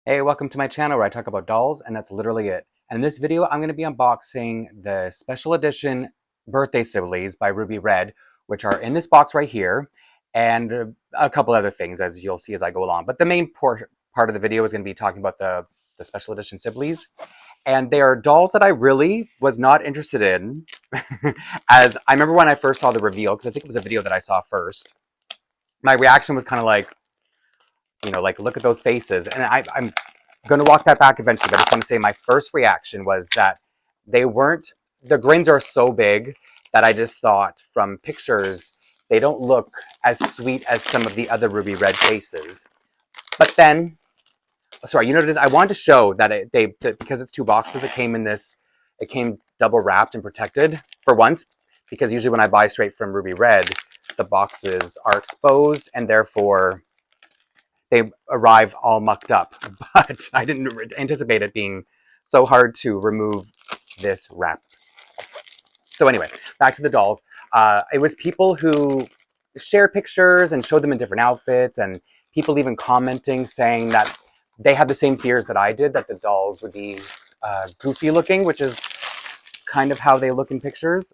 Hey, welcome to my channel where I talk about dolls, and that's literally it. And in this video, I'm going to be unboxing the special edition birthday Siblies by Ruby Red, which are in this box right here, and a couple other things as you'll see as I go along. But the main part of the video is going to be talking about the special edition Siblies. And they are dolls that I really was not interested in. As I remember when I first saw the reveal, because I think it was a video that I saw first, my reaction was kind of like, like, look at those faces. And I'm going to walk that back eventually, but I just want to say my first reaction was that the grins are so big that I just thought from pictures, they don't look as sweet as some of the other Ruby Red faces. But then, sorry, you know what it is? I wanted to show that because it's two boxes, it came double wrapped and protected for once, because usually when I buy straight from Ruby Red, the boxes are exposed and therefore they arrive all mucked up, but I didn't anticipate it being so hard to remove this wrap. So anyway, back to the dolls. It was people who shared pictures and showed them in different outfits, and people even commenting saying that they had the same fears that I did, that the dolls would be goofy looking, which is kind of how they look in pictures.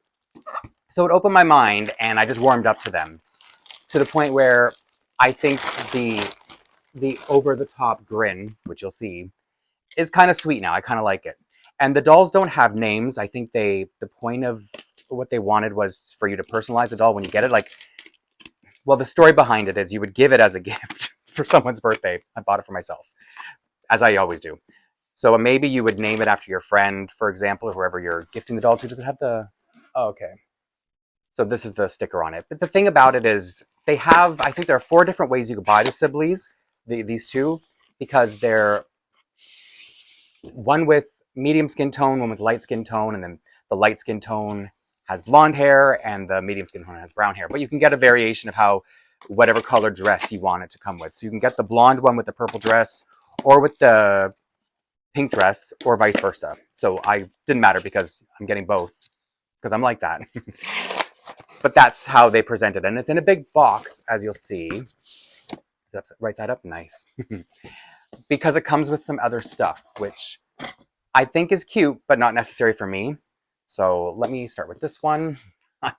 So it opened my mind, and I just warmed up to them, to the point where I think the over-the-top grin, which you'll see, is kind of sweet now. I kind of like it. And the dolls don't have names. I think the point of what they wanted was for you to personalize the doll when you get it. Like, well, the story behind it is you would give it as a gift for someone's birthday. I bought it for myself, as I always do. So maybe you would name it after your friend, for example, or whoever you're gifting the doll to. Does it have the... Oh, okay. So this is the sticker on it. But the thing about it is they have, I think there are 4 different ways you could buy the Siblies, these two, because they're one with medium skin tone, one with light skin tone, and then the light skin tone has blonde hair and the medium skin tone has brown hair. But you can get a variation of whatever color dress you want it to come with. So you can get the blonde one with the purple dress, or with the pink dress, or vice versa. So I didn't matter because I'm getting both, because I'm like that. But that's how they present it. And it's in a big box, as you'll see. Is that right side up? Nice. Because it comes with some other stuff, which I think is cute, but not necessary for me. So let me start with this one.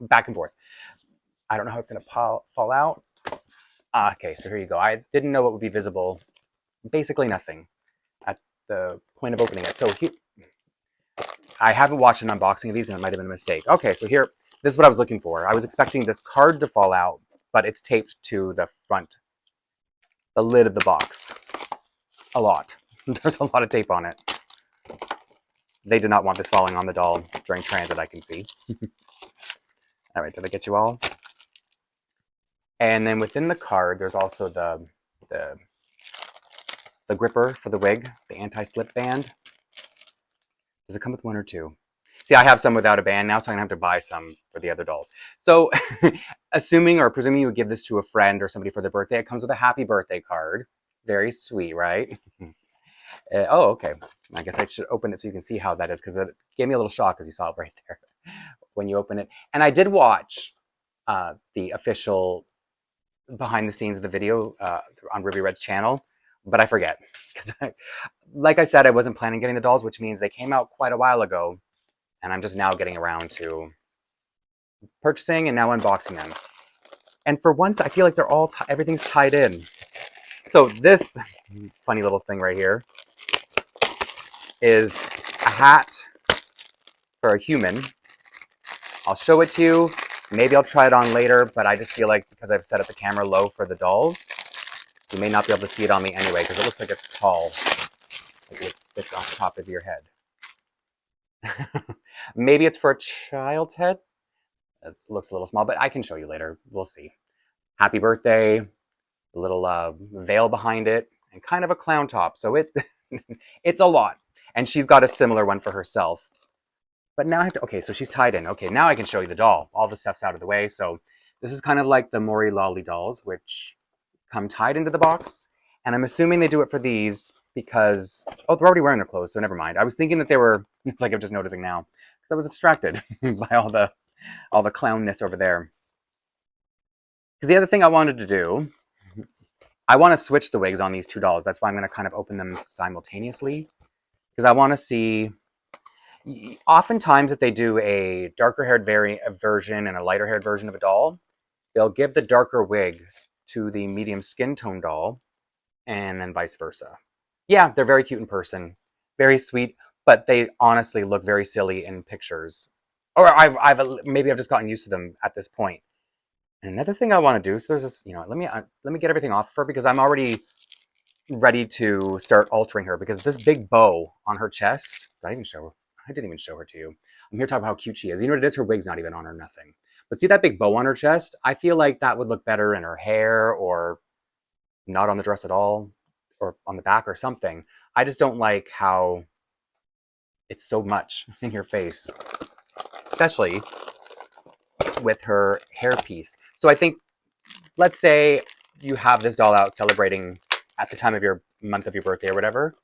Back and forth. I don't know how it's going to fall out. Okay, so here you go. I didn't know what would be visible. Basically nothing at the point of opening it. So I haven't watched an unboxing of these, and it might have been a mistake. Okay, so here, this is what I was looking for. I was expecting this card to fall out, but it's taped to the front, the lid of the box. A lot. There's a lot of tape on it. They did not want this falling on the doll during transit, I can see. All right, did I get you all? And then within the card, there's also the gripper for the wig, the anti-slip band. Does it come with 1 or 2? See, I have some without a band now, so I'm going to have to buy some for the other dolls. So assuming or presuming you would give this to a friend or somebody for their birthday, it comes with a happy birthday card. Very sweet, right? Oh, okay. I guess I should open it so you can see how that is, because it gave me a little shock as you saw it right there when you open it. And I did watch the official behind the scenes of the video on Ruby Red's channel, but I forget. Because like I said, I wasn't planning getting the dolls, which means they came out quite a while ago, and I'm just now getting around to purchasing and now unboxing them. And for once, I feel like they're all everything's tied in. So this funny little thing right here is a hat for a human. I'll show it to you. Maybe I'll try it on later, but I just feel like because I've set up the camera low for the dolls, you may not be able to see it on me anyway, because it looks like it's tall. Like it sticks off the top of your head. Maybe it's for a child's head. It looks a little small, but I can show you later. We'll see. Happy birthday. A little veil behind it, and kind of a clown top. So it's a lot. And she's got a similar one for herself. But now I have to, okay, so she's tied in. Okay, now I can show you the doll. All the stuff's out of the way. So this is kind of like the Mori Lolly dolls, which come tied into the box. And I'm assuming they do it for these because, oh, they're already wearing their clothes, so never mind. I was thinking that they were, it's like I'm just noticing now, because I was distracted by all the clownness over there. Because the other thing I wanted to do I want to switch the wigs on these two dolls. That's why I'm going to kind of open them simultaneously. Because I want to see... Oftentimes, if they do a darker haired version and a lighter haired version of a doll, they'll give the darker wig to the medium skin tone doll, and then vice versa. Yeah, they're very cute in person, very sweet, but they honestly look very silly in pictures. Or maybe I've just gotten used to them at this point. And another thing I want to do, so there's this, let me get everything off of her because I'm already ready to start altering her because this big bow on her chest, did I even show her? I didn't even show her to you. I'm here talking about how cute she is. You know what it is? Her wig's not even on her, nothing. But see that big bow on her chest? I feel like that would look better in her hair or not on the dress at all or on the back or something. I just don't like how it's so much in your face, especially with her hairpiece. So I think, let's say you have this doll out celebrating at the time of your month of your birthday or whatever.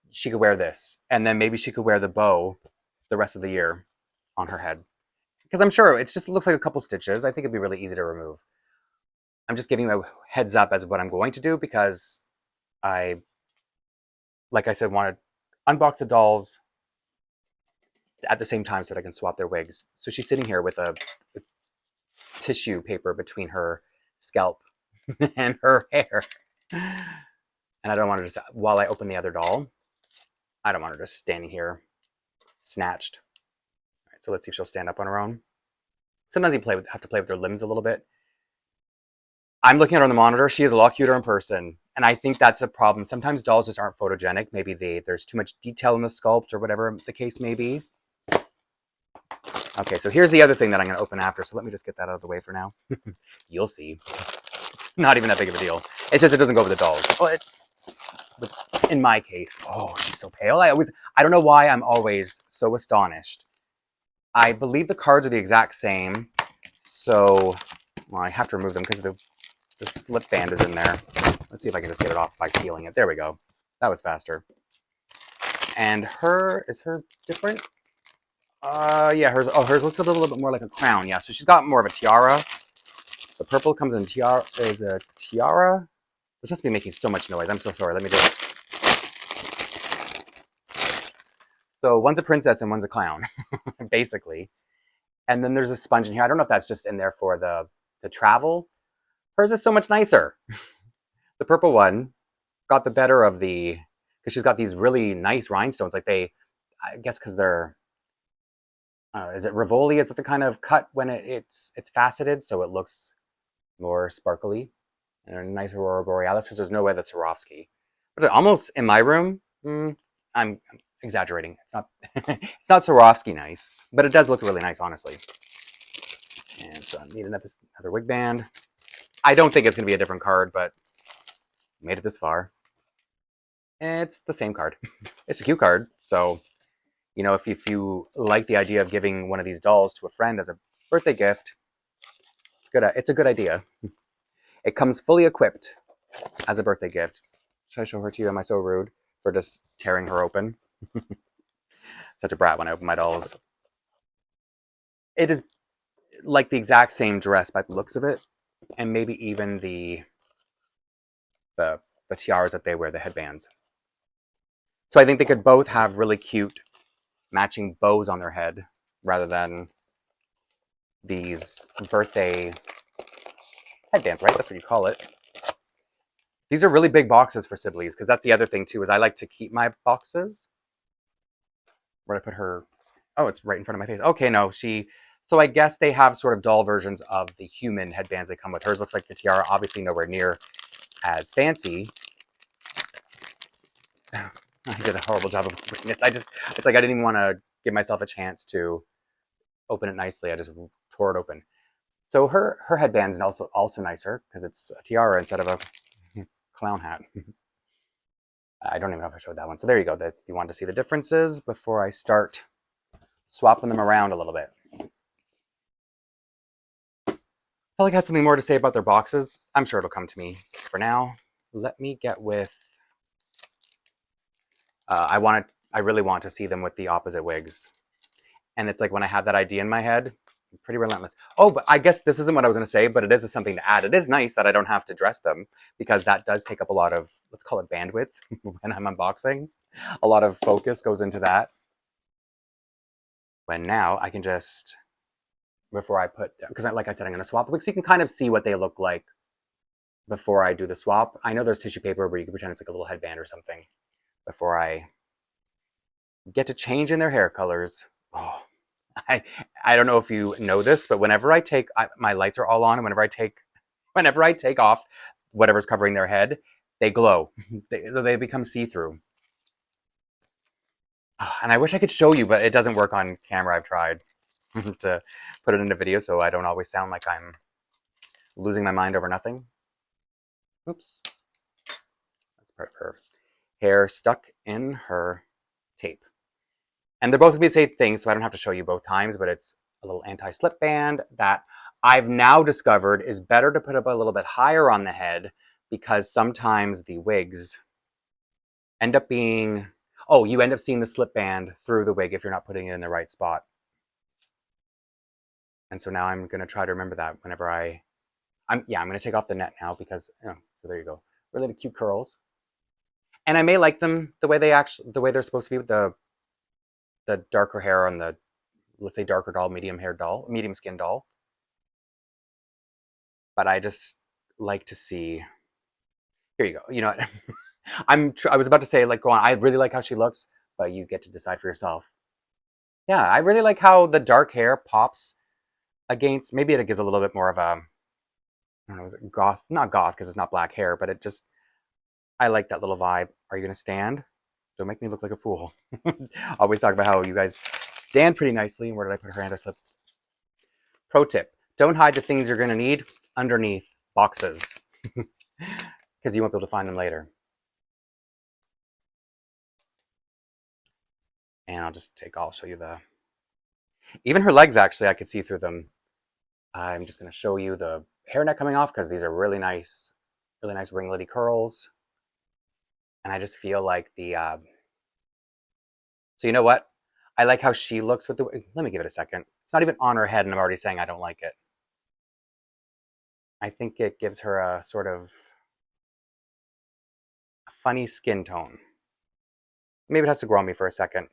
She could wear this, and then maybe she could wear the bow the rest of the year on her head. Because I'm sure it just looks like a couple stitches. I think it'd be really easy to remove. I'm just giving you a heads up as what I'm going to do because I, like I said, want to unbox the dolls at the same time so that I can swap their wigs. So she's sitting here with a tissue paper between her scalp and her hair. And I don't want her just, while I open the other doll, I don't want her just standing here snatched. All right, so let's see if she'll stand up on her own. Sometimes you have to play with their limbs a little bit. I'm looking at her on the monitor. She is a lot cuter in person. And I think that's a problem. Sometimes dolls just aren't photogenic. Maybe there's too much detail in the sculpt or whatever the case may be. Okay, so here's the other thing that I'm going to open after. So let me just get that out of the way for now. You'll see. It's not even that big of a deal. It's just it doesn't go with the dolls. Well, in my case, oh, she's so pale. I don't know why I'm always so astonished. I believe the cards are the exact same. So, well, I have to remove them because the slip band is in there. Let's see if I can just get it off by peeling it. There we go. That was faster. And is her different? Yeah, hers looks a little bit more like a crown. Yeah, so she's got more of a tiara. The purple comes in tiara, is a tiara. This must be making so much noise. I'm so sorry. Let me just... So one's a princess and one's a clown, basically. And then there's a sponge in here. I don't know if that's just in there for the travel. Hers is so much nicer. The purple one got the better of because she's got these really nice rhinestones. Like I guess because they're, is it Rivoli? Is that the kind of cut when it's faceted so it looks more sparkly? And a nice Aurora Borealis, because there's no way that's Swarovski. But almost in my room, I'm exaggerating. It's not it's not Swarovski nice, but it does look really nice, honestly. And so I need another wig band. I don't think it's going to be a different card, but made it this far. It's the same card. It's a cute card. So, if you like the idea of giving one of these dolls to a friend as a birthday gift, it's a good idea. It comes fully equipped as a birthday gift. Should I show her to you? Am I so rude for just tearing her open? Such a brat when I open my dolls. It is like the exact same dress by the looks of it, and maybe even the tiaras that they wear, the headbands. So I think they could both have really cute matching bows on their head rather than these birthday headbands, right? That's what you call it. These are really big boxes for Siblies, because that's the other thing too, is I like to keep my boxes. Where'd I put her? Oh, it's right in front of my face. Okay, no, so I guess they have sort of doll versions of the human headbands that come with. Hers looks like a tiara, obviously nowhere near as fancy. I did a horrible job of opening this. It's like I didn't even want to give myself a chance to open it nicely. I just tore it open. So her headband's also nicer because it's a tiara instead of a clown hat. I don't even know if I showed that one. So there you go. If you want to see the differences before I start swapping them around a little bit. I felt like I had something more to say about their boxes. I'm sure it'll come to me. For now, let me get with... I really want to see them with the opposite wigs. And it's like when I have that idea in my head, Pretty relentless. Oh, but I guess this isn't what I was going to say, but it is something to add. It is nice that I don't have to dress them because that does take up a lot of, let's call it bandwidth when I'm unboxing. A lot of focus goes into that. When now I can just, before I put, because like I said, I'm going to swap the wigs so you can kind of see what they look like before I do the swap. I know there's tissue paper where you can pretend it's like a little headband or something before I get to change in their hair colors. Oh, I don't know if you know this, but whenever I take, my lights are all on, and whenever I take off whatever's covering their head, they glow. They become see-through. And I wish I could show you, but it doesn't work on camera. I've tried to put it in a video so I don't always sound like I'm losing my mind over nothing. Oops. That's part of her hair stuck in her tape. And they're both going to be the same thing, so I don't have to show you both times, but it's a little anti-slip band that I've now discovered is better to put up a little bit higher on the head because sometimes the wigs end up being, oh, you end up seeing the slip band through the wig if you're not putting it in the right spot. And so now I'm going to try to remember that whenever I'm going to take off the net now because, so there you go. Really cute curls. And I may like them the way they're supposed to be with the darker hair on the, let's say, darker doll, medium skin doll. But I just like to see, here you go. You know what? I was about to say, like, go on. I really like how she looks, but you get to decide for yourself. Yeah, I really like how the dark hair pops against, maybe it gives a little bit more of a, I don't know, is it goth? Not goth because it's not black hair, but it just, I like that little vibe. Are you going to stand? Don't make me look like a fool. Always talk about how you guys stand pretty nicely. And where did I put her anti-slip? Pro tip, don't hide the things you're going to need underneath boxes because you won't be able to find them later. And I'll show you even her legs, actually, I could see through them. I'm just going to show you the hairnet coming off because these are really nice ringlety curls. And I just feel like so you know what? I like how she looks with let me give it a second. It's not even on her head and I'm already saying I don't like it. I think it gives her a sort of a funny skin tone. Maybe it has to grow on me for a second.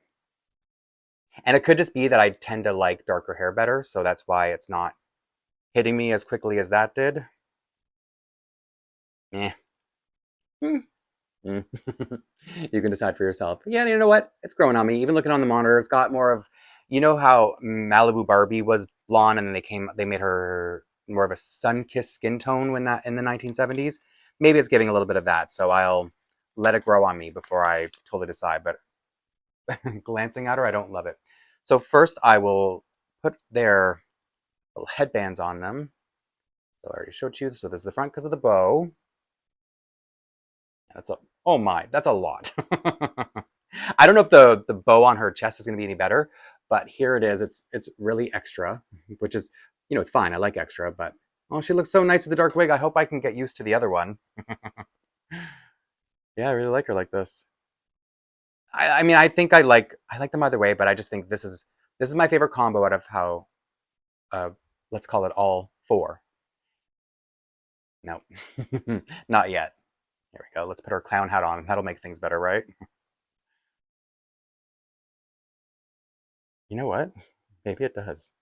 And it could just be that I tend to like darker hair better, so that's why it's not hitting me as quickly as that did. Eh. You can decide for yourself. Yeah, you know what? It's growing on me. Even looking on the monitor, it's got more of, you know how Malibu Barbie was blonde and then they made her more of a sun-kissed skin tone when that in the 1970s. Maybe it's giving a little bit of that, so I'll let it grow on me before I totally decide. But glancing at her, I don't love it. So first I will put their little headbands on them. So I already showed you. So this is the front because of the bow. Oh my, that's a lot. I don't know if the bow on her chest is going to be any better, but here it is. It's really extra, which is, it's fine. I like extra, but oh, she looks so nice with the dark wig. I hope I can get used to the other one. Yeah, I really like her like this. I mean, I think I like them either way, but I just think this is my favorite combo out of how, let's call it all four. No, not yet. Here we go. Let's put our clown hat on. That'll make things better, right? You know what? Maybe it does.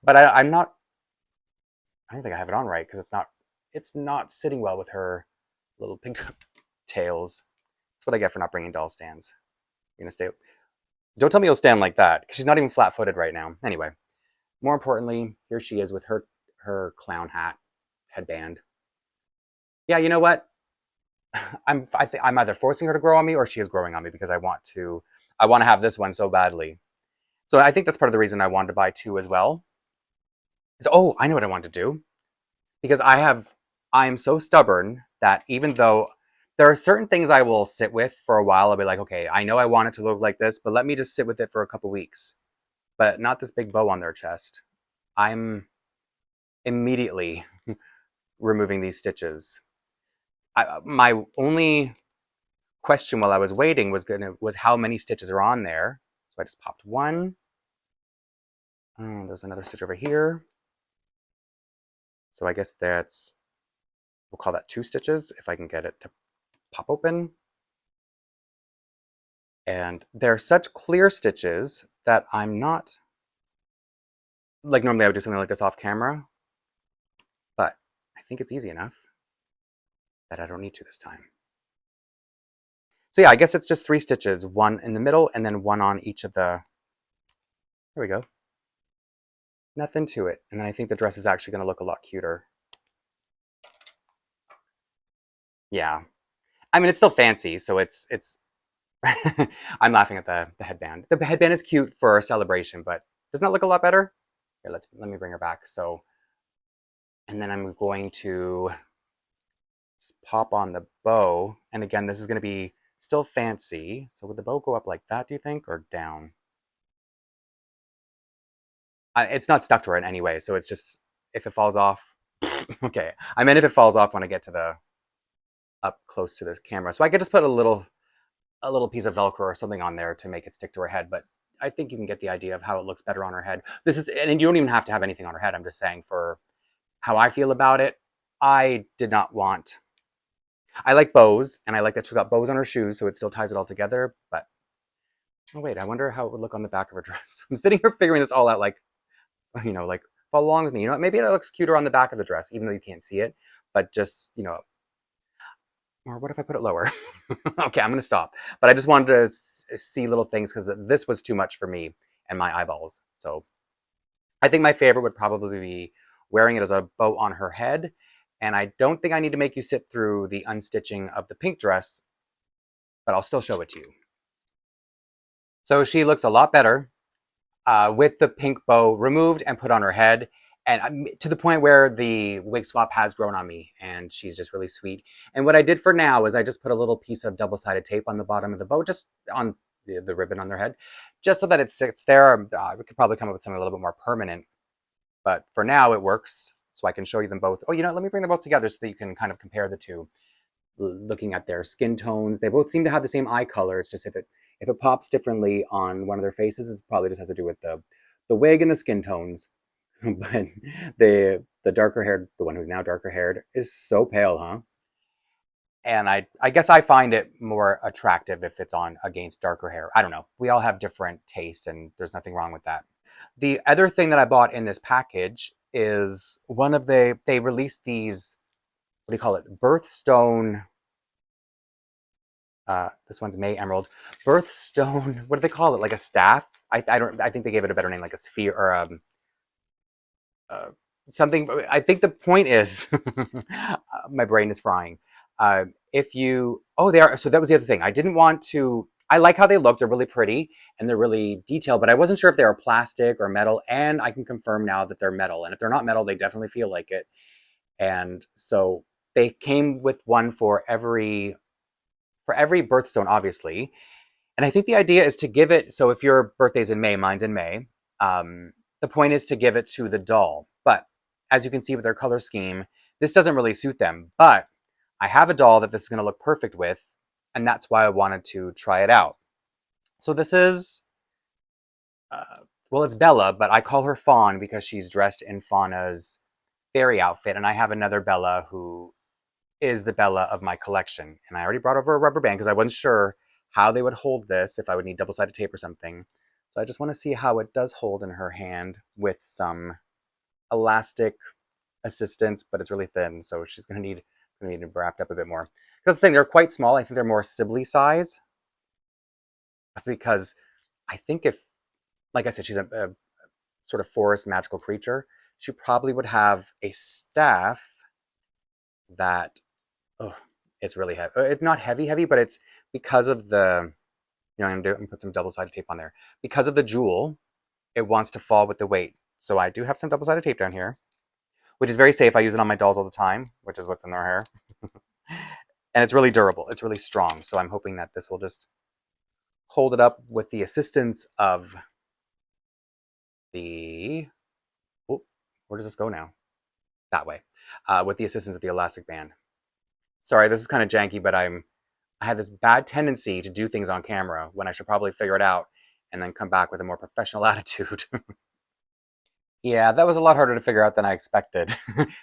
But I don't think I have it on right because it's not sitting well with her little pink tails. That's what I get for not bringing doll stands. You're gonna stay. Don't tell me you'll stand like that because she's not even flat-footed right now. Anyway, more importantly, here she is with her clown hat, headband. Yeah, you know what? I'm either forcing her to grow on me or she is growing on me because I want to have this one so badly. So I think that's part of the reason I wanted to buy two as well. So, I know what I want to do. Because I am so stubborn that even though there are certain things I will sit with for a while, I'll be like, okay, I know I want it to look like this, but let me just sit with it for a couple weeks. But not this big bow on their chest. I'm immediately removing these stitches. My only question while I was waiting was how many stitches are on there. So I just popped one. There's another stitch over here. So I guess that's, we'll call that 2 stitches if I can get it to pop open. And they're such clear stitches that I'm not, like normally I would do something like this off camera, but I think it's easy enough that I don't need to this time. So yeah, I guess it's just 3 stitches, 1 in the middle and then 1 on each of the, there we go. Nothing to it. And then I think the dress is actually going to look a lot cuter. Yeah. I mean, it's still fancy, so it's I'm laughing at the headband. The headband is cute for a celebration, but doesn't that look a lot better? Here, let me bring her back. So, and then I'm going to just pop on the bow. And again, this is going to be still fancy. So would the bow go up like that, do you think, or down? It's not stuck to her in any way, so it's just, if it falls off, okay. I meant if it falls off when I get to the, up close to this camera. So I could just put a little piece of Velcro or something on there to make it stick to her head, but I think you can get the idea of how it looks better on her head. This is, and you don't even have to have anything on her head. I'm just saying for how I feel about it. I did not want, I like bows, and I like that she's got bows on her shoes, so it still ties it all together, but, oh wait, I wonder how it would look on the back of her dress. I'm sitting here figuring this all out, like, you know, like, follow along with me. You know, maybe it looks cuter on the back of the dress, even though you can't see it, but just, you know, or what if I put it lower? Okay, I'm going to stop. But I just wanted to see little things because this was too much for me and my eyeballs. So I think my favorite would probably be wearing it as a bow on her head. And I don't think I need to make you sit through the unstitching of the pink dress, but I'll still show it to you. So she looks a lot better with the pink bow removed and put on her head. And to the point where the wig swap has grown on me, and she's just really sweet. And what I did for now is I just put a little piece of double-sided tape on the bottom of the bow, just on the ribbon on their head, just so that it sits there. We could probably come up with something a little bit more permanent, but for now it works. So I can show you them both. Oh, you know, let me bring them both together so that you can kind of compare the two, looking at their skin tones. They both seem to have the same eye color. It's just if it pops differently on one of their faces, it probably just has to do with the wig and the skin tones. But the darker haired, the one who's now darker haired, is so pale, huh? And I guess I find it more attractive if it's on against darker hair. I don't know. We all have different taste, and there's nothing wrong with that. The other thing that I bought in this package is one of they released these, what do you call it? Birthstone. This one's May Emerald. Birthstone. What do they call it? Like a staff? I think they gave it a better name, like a sphere or something. I think the point is, my brain is frying. If you, oh, they are. So that was the other thing. I didn't want to. I like how they look. They're really pretty and they're really detailed, but I wasn't sure if they were plastic or metal. And I can confirm now that they're metal. And if they're not metal, they definitely feel like it. And so they came with one for every birthstone, obviously. And I think the idea is to give it. So if your birthday's in May, mine's in May. The point is to give it to the doll. But as you can see with their color scheme, this doesn't really suit them. But I have a doll that this is going to look perfect with, and that's why I wanted to try it out. So this is, well, it's Bella, but I call her Fawn because she's dressed in Fauna's fairy outfit, and I have another Bella who is the Bella of my collection. And I already brought over a rubber band because I wasn't sure how they would hold this, if I would need double-sided tape or something. So I just want to see how it does hold in her hand with some elastic assistance, but it's really thin, so she's going to need it wrapped up a bit more. Because the thing, they're quite small. I think they're more Sibley size. Because I think if, like I said, she's a sort of forest magical creature, she probably would have a staff that, oh, it's really heavy. It's not heavy, but it's because of the, you know, I'm going to put some double-sided tape on there. Because of the jewel, it wants to fall with the weight. So I do have some double-sided tape down here, which is very safe. I use it on my dolls all the time, which is what's in their hair. And it's really durable. It's really strong. So I'm hoping that this will just hold it up with the assistance of the, oh, where does this go now? That way. With the assistance of the elastic band. Sorry, this is kind of janky, but I have this bad tendency to do things on camera when I should probably figure it out and then come back with a more professional attitude. Yeah, that was a lot harder to figure out than I expected.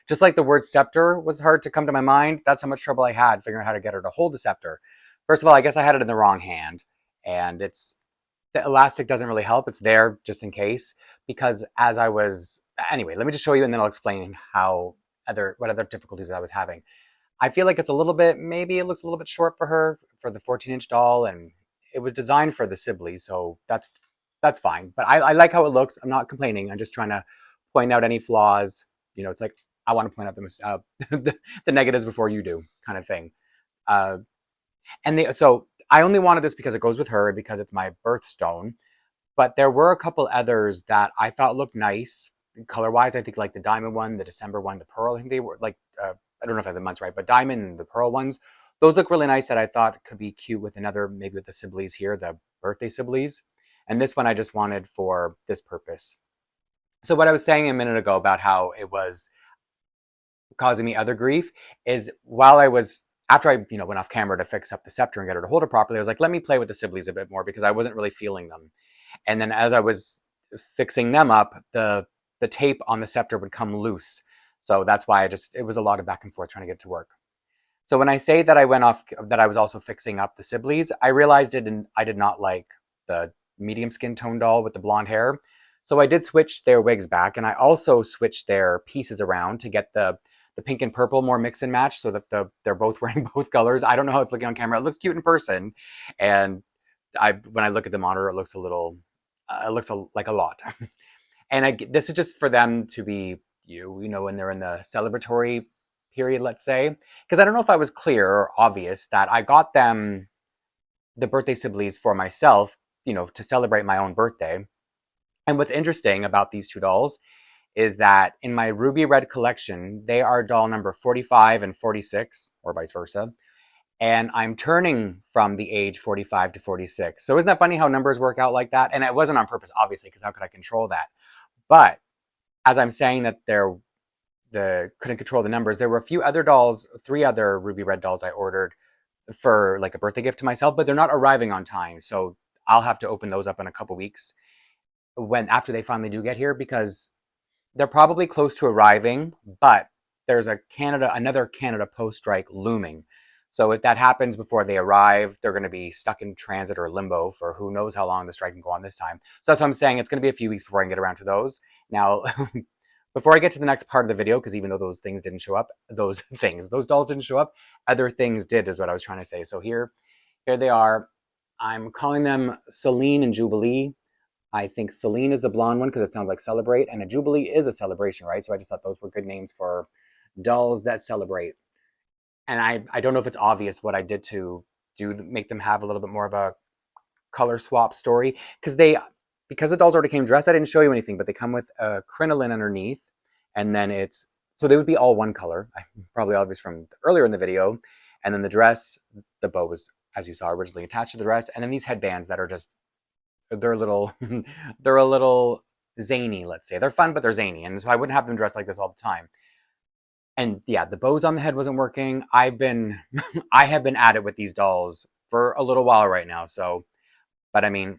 Just like the word scepter was hard to come to my mind, that's how much trouble I had figuring out how to get her to hold the scepter. First of all, I guess I had it in the wrong hand, and it's the elastic doesn't really help. It's there just in case, because as I was anyway, let me just show you and then I'll explain how what other difficulties I was having. I feel like it's a little bit, maybe it looks a little bit short for her for the 14-inch doll, and it was designed for the Siblies, so that's fine. But I like how it looks. I'm not complaining. I'm just trying to point out any flaws. You know, it's like I want to point out the negatives before you do, kind of thing. Uh, so I only wanted this because it goes with her and because it's my birthstone. But there were a couple others that I thought looked nice color wise. I think like the diamond one, the December one, the pearl. I think they were like I don't know if I have the months right, but diamond and the pearl ones. Those look really nice that I thought could be cute with another, maybe with the Siblies here, the birthday Siblies. And this one I just wanted for this purpose. So what I was saying a minute ago about how it was causing me other grief is while I was after I went off camera to fix up the scepter and get her to hold it properly, I was like, let me play with the Siblies a bit more because I wasn't really feeling them. And then as I was fixing them up, the tape on the scepter would come loose. So that's why it was a lot of back and forth trying to get it to work. So when I say that that I was also fixing up the Siblies, I realized I did not like the medium skin tone doll with the blonde hair. So I did switch their wigs back, and I also switched their pieces around to get the pink and purple more mix and match so that they're both wearing both colors. I don't know how it's looking on camera. It looks cute in person, and when I look at the monitor, it looks like a lot. And this is just for them to be when they're in the celebratory period, let's say. Because I don't know if I was clear or obvious that I got them the birthday Siblies for myself, to celebrate my own birthday. And what's interesting about these two dolls is that in my Ruby Red collection, they are doll number 45 and 46, or vice versa. And I'm turning from the age 45 to 46. So isn't that funny how numbers work out like that? And it wasn't on purpose, obviously, because how could I control that? But as I'm saying that couldn't control the numbers, there were a few other dolls, 3 other Ruby Red dolls I ordered for like a birthday gift to myself, but they're not arriving on time. So I'll have to open those up in a couple weeks after they finally do get here, because they're probably close to arriving, but there's another Canada Post strike looming. So if that happens before they arrive, they're going to be stuck in transit or limbo for who knows how long the strike can go on this time. So that's what I'm saying. It's going to be a few weeks before I can get around to those. Now, before I get to the next part of the video, because even though those things didn't show up, those dolls didn't show up, other things did, is what I was trying to say. So here they are. I'm calling them Celine and Jubilee. I think Celine is the blonde one because it sounds like celebrate, and a Jubilee is a celebration, right? So I just thought those were good names for dolls that celebrate. And I don't know if it's obvious what I did to make them have a little bit more of a color swap story, because the dolls already came dressed. I didn't show you anything, but they come with a crinoline underneath, and then so they would be all one color, probably obvious from earlier in the video. And then the dress, the bow was, as you saw, originally attached to the dress, and then these headbands that are just they're a little they're a little zany, let's say. They're fun, but they're zany, and so I wouldn't have them dressed like this all the time. And yeah, the bows on the head wasn't working. I have been at it with these dolls for a little while right now. So, but I mean,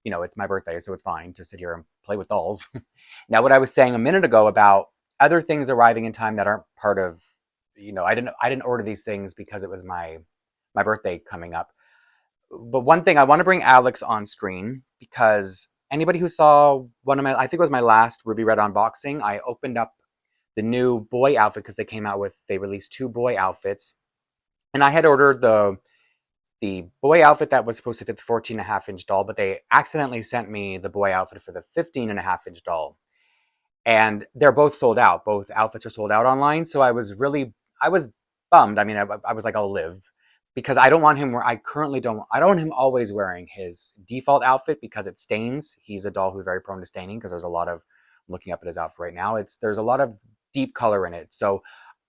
it's my birthday, so it's fine to sit here and play with dolls. Now, what I was saying a minute ago about other things arriving in time that aren't part of, I didn't order these things because it was my birthday coming up. But one thing, I want to bring Alex on screen because anybody who saw I think it was my last Ruby Red unboxing, I opened up the new boy outfit because they released 2 boy outfits. And I had ordered the boy outfit that was supposed to fit the 14.5-inch doll, but they accidentally sent me the boy outfit for the 15.5-inch doll. And they're both sold out. Both outfits are sold out online. So I was bummed. I mean, I was like, I'll live. Because I don't want him I don't want him always wearing his default outfit because it stains. He's a doll who's very prone to staining because there's a lot of, I'm looking up at his outfit right now, there's a lot of deep color in it. So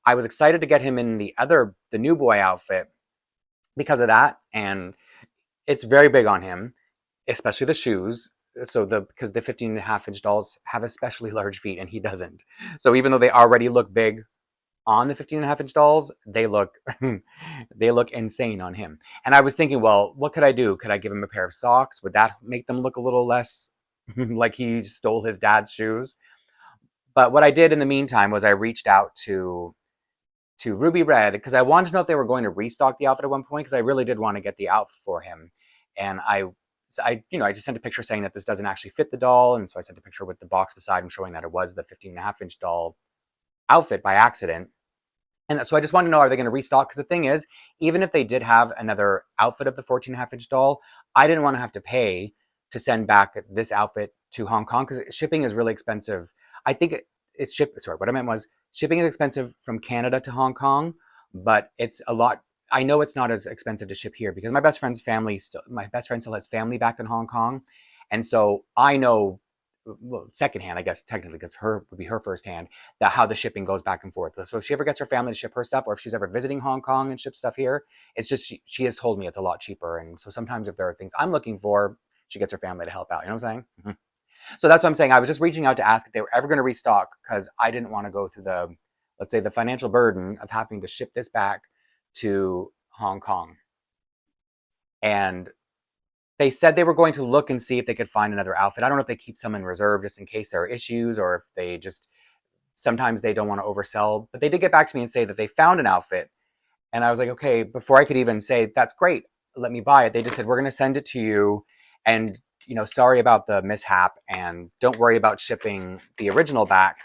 I was excited to get him in the new boy outfit because of that. And it's very big on him, especially the shoes. So because the 15.5-inch dolls have especially large feet and he doesn't. So even though they already look big on the 15.5-inch dolls, they look insane on him. And I was thinking, well, what could I do? Could I give him a pair of socks? Would that make them look a little less like he stole his dad's shoes? But what I did in the meantime was I reached out to Ruby Red because I wanted to know if they were going to restock the outfit at one point because I really did want to get the outfit for him. And I just sent a picture saying that this doesn't actually fit the doll. And so I sent a picture with the box beside him showing that it was the 15.5-inch doll outfit by accident. And so I just wanted to know, are they going to restock? Because the thing is, even if they did have another outfit of the 14.5-inch doll, I didn't want to have to pay to send back this outfit to Hong Kong because shipping is really expensive. I think it's shipped. Sorry, what I meant was shipping is expensive from Canada to Hong Kong, but it's a lot. I know it's not as expensive to ship here because my best friend still has family back in Hong Kong, and so I know, well, secondhand, I guess technically, because her would be her firsthand, that how the shipping goes back and forth. So if she ever gets her family to ship her stuff, or if she's ever visiting Hong Kong and ship stuff here, it's just she has told me it's a lot cheaper. And so sometimes if there are things I'm looking for, she gets her family to help out. You know what I'm saying? Mm-hmm. So that's what I'm saying. I was just reaching out to ask if they were ever going to restock because I didn't want to go through the, let's say, the financial burden of having to ship this back to Hong Kong. And they said they were going to look and see if they could find another outfit. I don't know if they keep some in reserve just in case there are issues or if they just, sometimes they don't want to oversell. But they did get back to me and say that they found an outfit. And I was like, okay, before I could even say, that's great, let me buy it, they just said, we're going to send it to you. And, sorry about the mishap and don't worry about shipping the original back.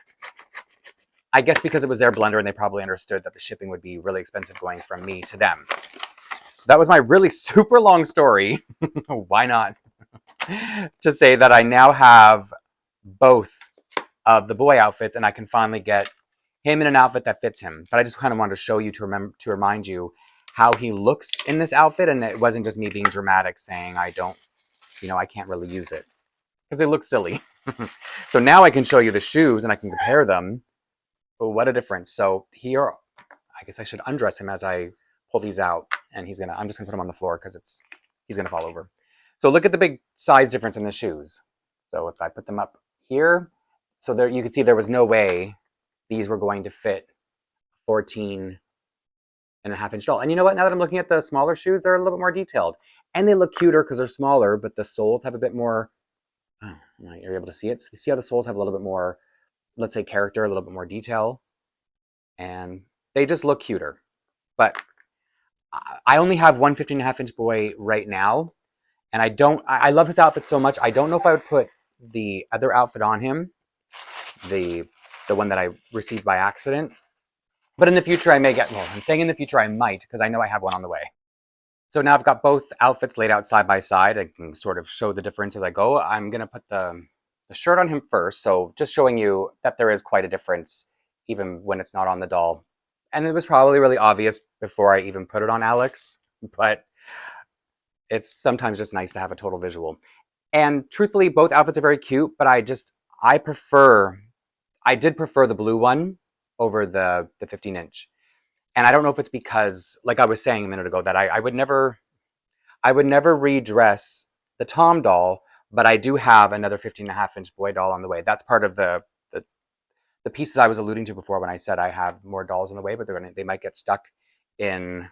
I guess because it was their blender and they probably understood that the shipping would be really expensive going from me to them. So that was my really super long story. Why not? To say that I now have both of the boy outfits and I can finally get him in an outfit that fits him. But I just kind of wanted to show you to remind you how he looks in this outfit. And it wasn't just me being dramatic saying I can't really use it because it looks silly. So now I can show you the shoes and I can compare them. But what a difference. So here, I guess I should undress him as I pull these out, and I'm just gonna put him on the floor because he's gonna fall over. So look at the big size difference in the shoes. So if I put them up here, so there you can see there was no way these were going to fit 14.5-inch doll. And you know what? Now that I'm looking at the smaller shoes, they're a little bit more detailed. And they look cuter because they're smaller, but the soles have a bit more, you're able to see it. See how the soles have a little bit more, let's say, character, a little bit more detail. And they just look cuter. But I only have one 15.5-inch boy right now. And I love his outfit so much. I don't know if I would put the other outfit on him, the one that I received by accident. But in the future, I may get, well, I'm saying in the future I might, because I know I have one on the way. So now I've got both outfits laid out side by side. I can sort of show the difference as I go. I'm going to put the shirt on him first. So just showing you that there is quite a difference, even when it's not on the doll. And it was probably really obvious before I even put it on Alex, but it's sometimes just nice to have a total visual. And truthfully, both outfits are very cute, but I did prefer the blue one over the 15-inch. And I don't know if it's because, like I was saying a minute ago, that I would never redress the Tom doll, but I do have another 15.5-inch boy doll on the way. That's part of the pieces I was alluding to before when I said I have more dolls on the way, but they might get stuck in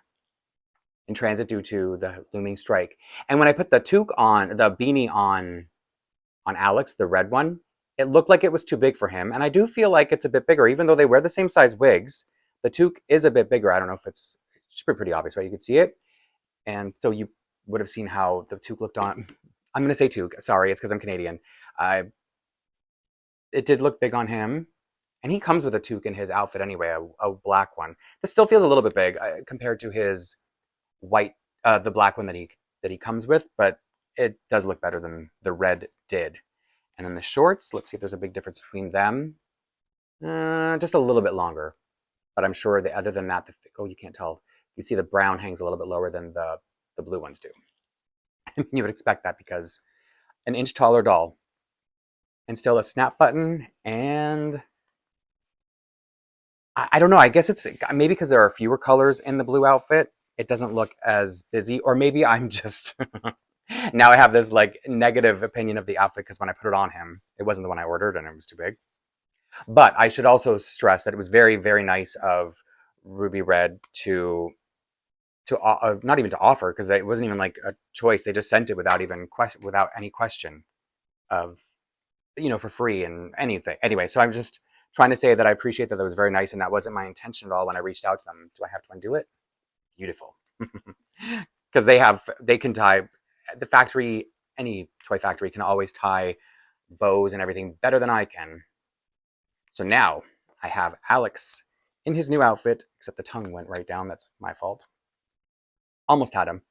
transit due to the looming strike. And when I put the beanie on Alex, the red one, it looked like it was too big for him. And I do feel like it's a bit bigger, even though they wear the same size wigs. The toque is a bit bigger. I don't know if it should be pretty obvious, right? You could see it. And so you would have seen how the toque looked on. I'm going to say toque. Sorry, it's because I'm Canadian. It did look big on him. And he comes with a toque in his outfit anyway, a black one. This still feels a little bit big compared to his white, the black one that he comes with, but it does look better than the red did. And then the shorts, let's see if there's a big difference between them. Just a little bit longer, but I'm sure that other than that, you can't tell. You see the brown hangs a little bit lower than the blue ones do. You would expect that because an inch taller doll. And still a snap button, and I don't know, I guess it's maybe because there are fewer colors in the blue outfit, it doesn't look as busy, or maybe I'm just, now I have this like negative opinion of the outfit because when I put it on him, it wasn't the one I ordered and it was too big. But I should also stress that it was very, very nice of Ruby Red to not even to offer, because it wasn't even like a choice. They just sent it without any question of, for free and anything. Anyway, so I'm just trying to say that I appreciate that it was very nice and that wasn't my intention at all when I reached out to them. Do I have to undo it? Beautiful. Because they can tie, the factory, any toy factory can always tie bows and everything better than I can. So now I have Alex in his new outfit, except the tongue went right down. That's my fault. Almost had him.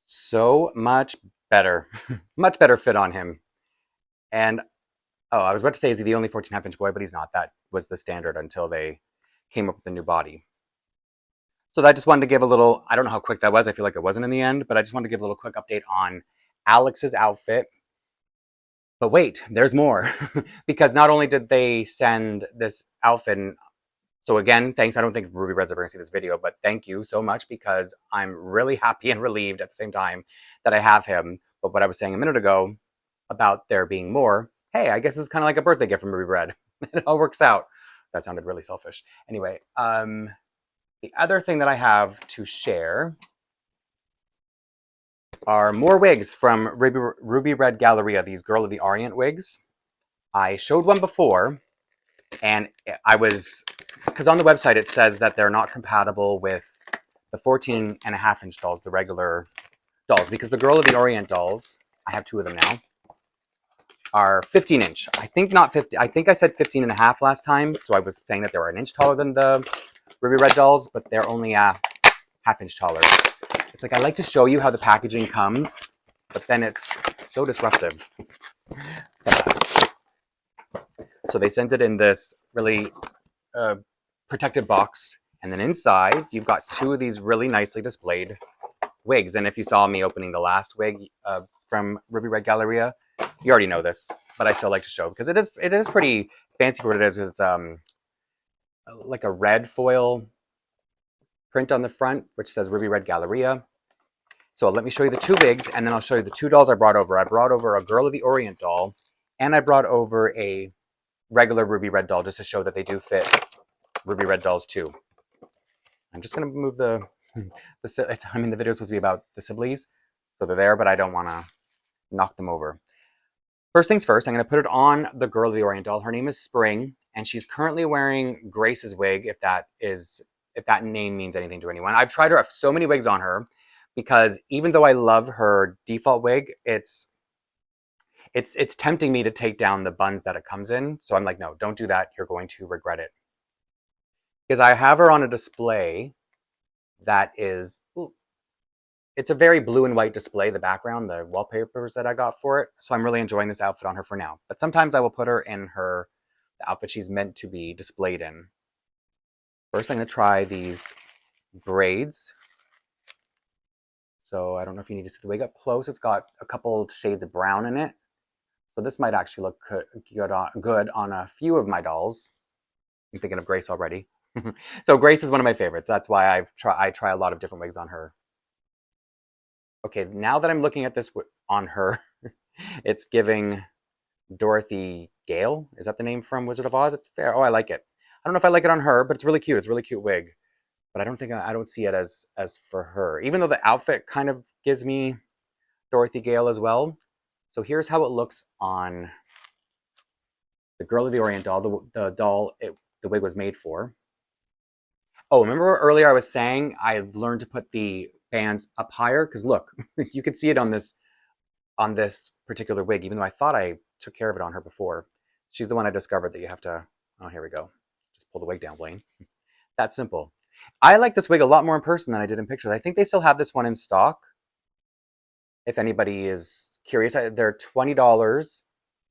So much better. Much better fit on him. And, oh, I was about to say, is he the only 14.5-inch boy? But he's not. That was the standard until they came up with a new body. So I just wanted to give a little, I don't know how quick that was. I feel like it wasn't in the end, but I just wanted to give a little quick update on Alex's outfit. But wait, there's more. Because not only did they send this outfit, and so again, thanks. I don't think Ruby Red's ever going to see this video, but thank you so much because I'm really happy and relieved at the same time that I have him. But what I was saying a minute ago about there being more, hey, I guess it's kind of like a birthday gift from Ruby Red. It all works out. That sounded really selfish. Anyway, the other thing that I have to share are more wigs from Ruby Red Galleria, these Girl of the Orient wigs. I showed one before, and I was, because on the website it says that they're not compatible with the 14.5-inch dolls, the regular dolls, because the Girl of the Orient dolls, I have two of them now, are 15-inch. I think not 50, I think I said 15.5 last time, so I was saying that they were an inch taller than the Ruby Red dolls, but they're only a half-inch taller. It's like I like to show you how the packaging comes, but then it's so disruptive sometimes. So they sent it in this really protected box, and then inside you've got two of these really nicely displayed wigs. And if you saw me opening the last wig from Ruby Red Galleria, you already know this, but I still like to show because it is pretty fancy for what it is. It's like a red foil print on the front, which says Ruby Red Galleria. So let me show you the two wigs, and then I'll show you the two dolls I brought over. I brought over a Girl of the Orient doll, and I brought over a regular Ruby Red doll just to show that they do fit Ruby Red dolls too. I'm just going to move the I mean, the video is supposed to be about the Siblies, so they're there, but I don't want to knock them over. First things first, I'm going to put it on the Girl of the Orient doll. Her name is Spring, and she's currently wearing Grace's wig, if that name means anything to anyone. I've tried her so many wigs on her because even though I love her default wig, it's tempting me to take down the buns that it comes in. So I'm like, no, don't do that. You're going to regret it. Because I have her on a display that is, it's a very blue and white display, the background, the wallpapers that I got for it. So I'm really enjoying this outfit on her for now. But sometimes I will put her in the outfit she's meant to be displayed in. First, I'm going to try these braids. So I don't know if you need to see the wig up close. It's got a couple shades of brown in it. So this might actually look good on a few of my dolls. I'm thinking of Grace already. So Grace is one of my favorites. That's why I try a lot of different wigs on her. Okay, now that I'm looking at this on her, it's giving Dorothy Gale. Is that the name from Wizard of Oz? It's fair. Oh, I like it. I don't know if I like it on her, but it's really cute. It's a really cute wig. But I don't see it as for her. Even though the outfit kind of gives me Dorothy Gale as well. So here's how it looks on the Girl of the Orient doll, the doll the wig was made for. Oh, remember earlier I was saying I learned to put the bands up higher? Because look, you can see it on this particular wig, even though I thought I took care of it on her before. She's the one I discovered that you have to, oh, here we go. Just pull the wig down, Blaine. That's simple. I like this wig a lot more in person than I did in pictures. I think they still have this one in stock. If anybody is curious, they're $20,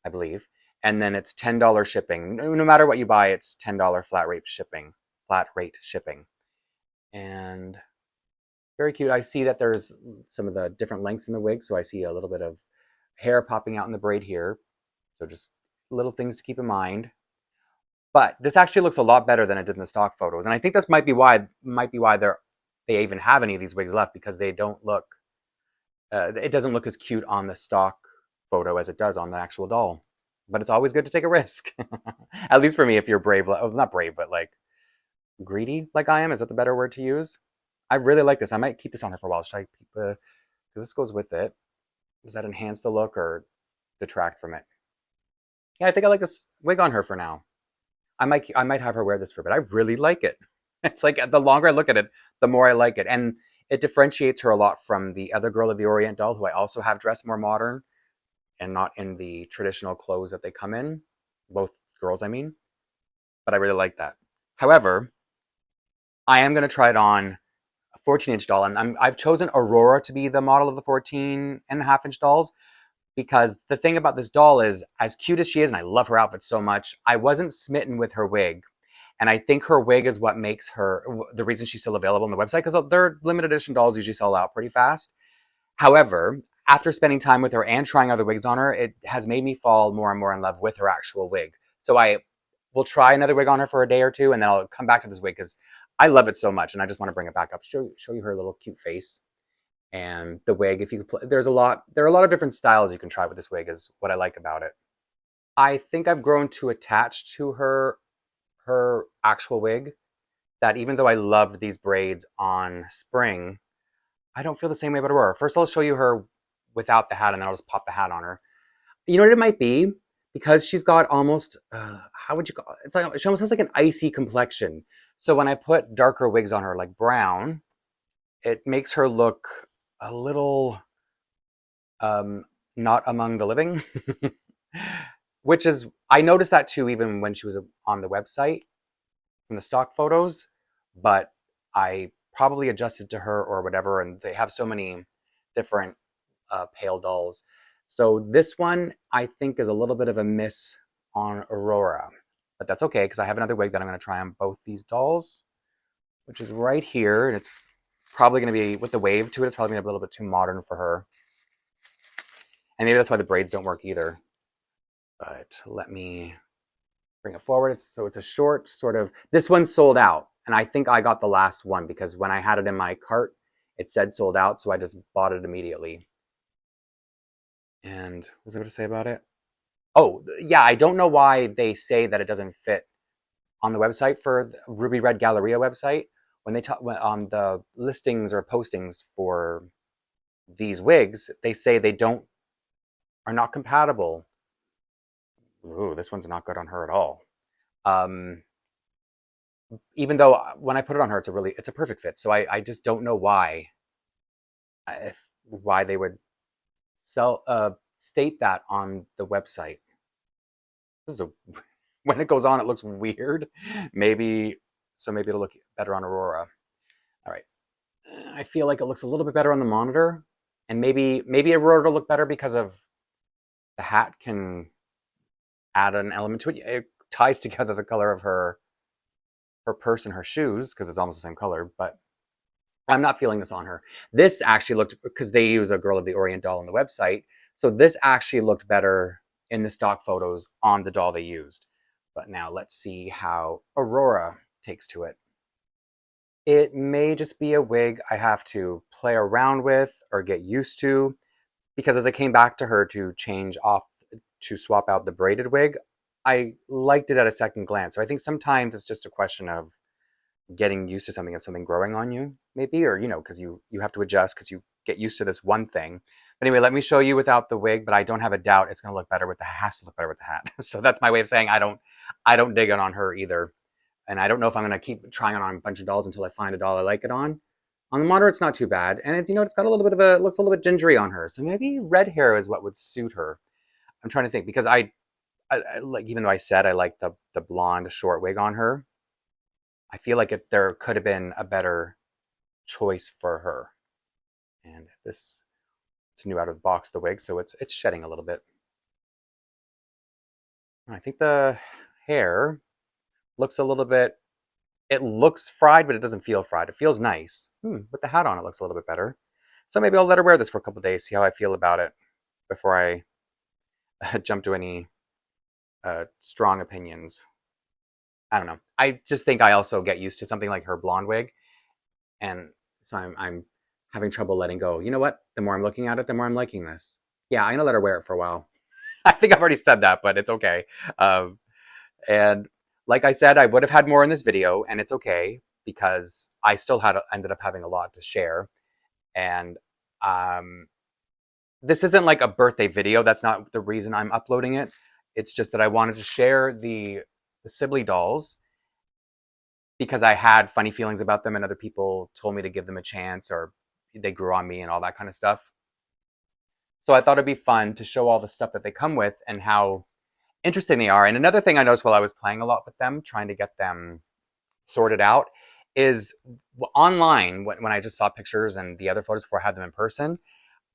I believe. And then it's $10 shipping. No matter what you buy, it's $10 flat rate shipping. And very cute. I see that there's some of the different lengths in the wig. So I see a little bit of hair popping out in the braid here. So just little things to keep in mind. But this actually looks a lot better than it did in the stock photos. And I think this might be why they even have any of these wigs left, because they don't look, it doesn't look as cute on the stock photo as it does on the actual doll. But it's always good to take a risk. At least for me, if you're brave, not brave, but like greedy like I am. Is that the better word to use? I really like this. I might keep this on her for a while. Should I keep because this goes with it. Does that enhance the look or detract from it? Yeah, I think I like this wig on her for now. I might have her wear this for a bit. I really like it. It's like the longer I look at it, the more I like it. And it differentiates her a lot from the other Girl of the Orient doll, who I also have dressed more modern and not in the traditional clothes that they come in. Both girls, I mean. But I really like that. However, I am going to try it on a 14-inch doll, and I've chosen Aurora to be the model of the 14.5-inch dolls, because the thing about this doll is, as cute as she is, and I love her outfit so much, I wasn't smitten with her wig. And I think her wig is what makes her the reason she's still available on the website, because their limited edition dolls usually sell out pretty fast. However, after spending time with her and trying other wigs on her, it has made me fall more and more in love with her actual wig. So I will try another wig on her for a day or two, and then I'll come back to this wig because I love it so much, and I just want to bring it back up, show you her little cute face and the wig. If you could play, there are a lot of different styles you can try with this wig, is what I like about it. I think I've grown too attached to her actual wig, that even though I loved these braids on Spring, I don't feel the same way about Aurora. First, I'll show you her without the hat, and then I'll just pop the hat on her. You know what it might be? Because she's got almost, how would you call it? It's like, she almost has like an icy complexion. So when I put darker wigs on her, like brown, it makes her look a little not among the living. Which is, I noticed that too, even when she was on the website from the stock photos, but I probably adjusted to her or whatever, and they have so many different pale dolls. So this one, I think, is a little bit of a miss on Aurora, but that's okay, because I have another wig that I'm going to try on both these dolls, which is right here, and it's probably going to be, with the wave to it, it's probably going to be a little bit too modern for her. And maybe that's why the braids don't work either. But let me bring it forward. So it's a short sort of, this one's sold out, and I think I got the last one because when I had it in my cart, it said sold out, so I just bought it immediately. And what was I going to say about it? Oh, yeah, I don't know why they say that it doesn't fit on the website for the Ruby Red Galleria website. When they talk on the listings or postings for these wigs, they say they are not compatible. Ooh, this one's not good on her at all. Even though when I put it on her, it's a perfect fit. So I just don't know why they would state that on the website. This is when it goes on, it looks weird. Maybe it'll look better on Aurora. All right, I feel like it looks a little bit better on the monitor, and maybe Aurora will look better because of the hat can add an element to it. It ties together the color of her purse and her shoes because it's almost the same color, but I'm not feeling this on her. This actually looked, because they use a Girl of the Orient doll on the website, so this actually looked better in the stock photos on the doll they used. But now let's see how Aurora takes to it. It may just be a wig I have to play around with or get used to, because as I came back to her to swap out the braided wig, I liked it at a second glance. So I think sometimes it's just a question of getting used to something and something growing on you, maybe, or, because you have to adjust because you get used to this one thing. But anyway, let me show you without the wig, but I don't have a doubt it's going to look better with the hat. Has to look better with the hat. So that's my way of saying I don't dig it on her either. And I don't know if I'm going to keep trying it on a bunch of dolls until I find a doll I like it on. On the monitor, it's not too bad. And it's got a little bit of looks a little bit gingery on her. So maybe red hair is what would suit her. I'm trying to think, because I like, even though I said I like the blonde short wig on her, I feel like there could have been a better choice for her. And it's new out of the box, the wig, so it's shedding a little bit. I think the hair looks a little bit, it looks fried, but it doesn't feel fried. It feels nice. With the hat on, it looks a little bit better. So maybe I'll let her wear this for a couple days, see how I feel about it before I jump to any strong opinions. I don't know. I just think I also get used to something like her blonde wig, and so I'm having trouble letting go. You know what? The more I'm looking at it, the more I'm liking this. Yeah, I'm gonna let her wear it for a while. I think I've already said that, but it's okay. And like I said, I would have had more in this video, and it's okay because I still ended up having a lot to share. And this isn't like a birthday video. That's not the reason I'm uploading it. It's just that I wanted to share the the Sibley dolls because I had funny feelings about them and other people told me to give them a chance or they grew on me and all that kind of stuff. So I thought it'd be fun to show all the stuff that they come with and how interesting they are. And another thing I noticed while I was playing a lot with them, trying to get them sorted out, is online, when I just saw pictures and the other photos before I had them in person,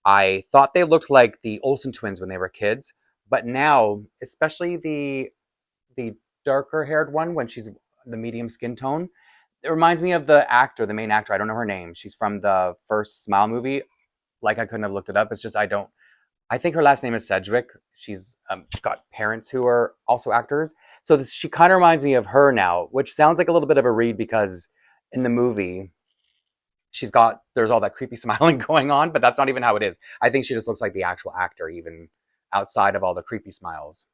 I thought they looked like the Olsen twins when they were kids. But now, especially the darker haired one, when she's the medium skin tone, it reminds me of the actor, the main actor. I don't know her name. She's from the first Smile movie. Like I couldn't have looked it up. It's just I don't. I think her last name is Sedgwick. She's got parents who are also actors, so she kind of reminds me of her now, which sounds like a little bit of a read because in the movie there's all that creepy smiling going on, but that's not even how it is. I think she just looks like the actual actor, even outside of all the creepy smiles.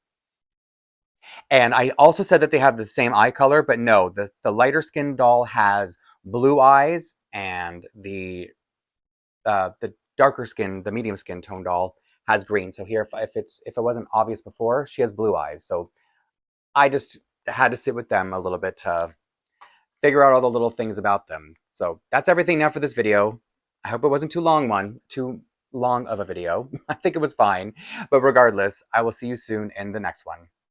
And I also said that they have the same eye color, but no, the lighter skinned doll has blue eyes, and the darker skin, the medium skin tone doll has green. So here, if it wasn't obvious before, she has blue eyes. So I just had to sit with them a little bit to figure out all the little things about them. So that's everything now for this video. I hope it wasn't too long of a video. I think it was fine. But regardless, I will see you soon in the next one.